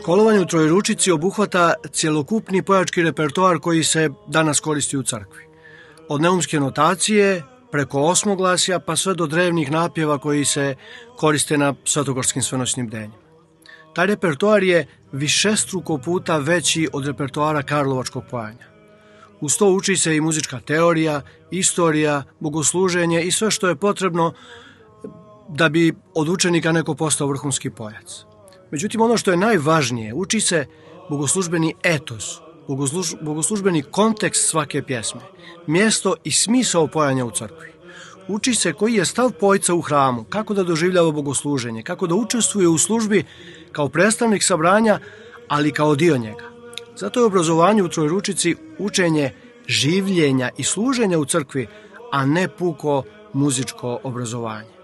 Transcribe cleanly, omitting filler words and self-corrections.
Školovanje u Trojeručici obuhvata cjelokupni pojački repertoar koji se danas koristi u crkvi. Od neumske notacije, preko osmoglasja, pa sve do drevnih napjeva koji se koriste na svetogorskim svenoćnim bdenjima. Taj repertoar je višestruko puta veći od repertoara karlovačkog pojanja. Uz to uči se i muzička teorija, istorija, bogosluženje i sve što je potrebno da bi od učenika neko postao vrhunski pojac. Međutim, ono što je najvažnije, uči se bogoslužbeni etos, bogoslužbeni kontekst svake pjesme, mjesto i smisao pojanja u crkvi. Uči se koji je stav pojca u hramu, kako da doživljava bogosluženje, kako da učestvuje u službi kao predstavnik sabranja, ali kao dio njega. Zato je obrazovanje u Trojeručici učenje življenja i služenja u crkvi, a ne puko muzičko obrazovanje.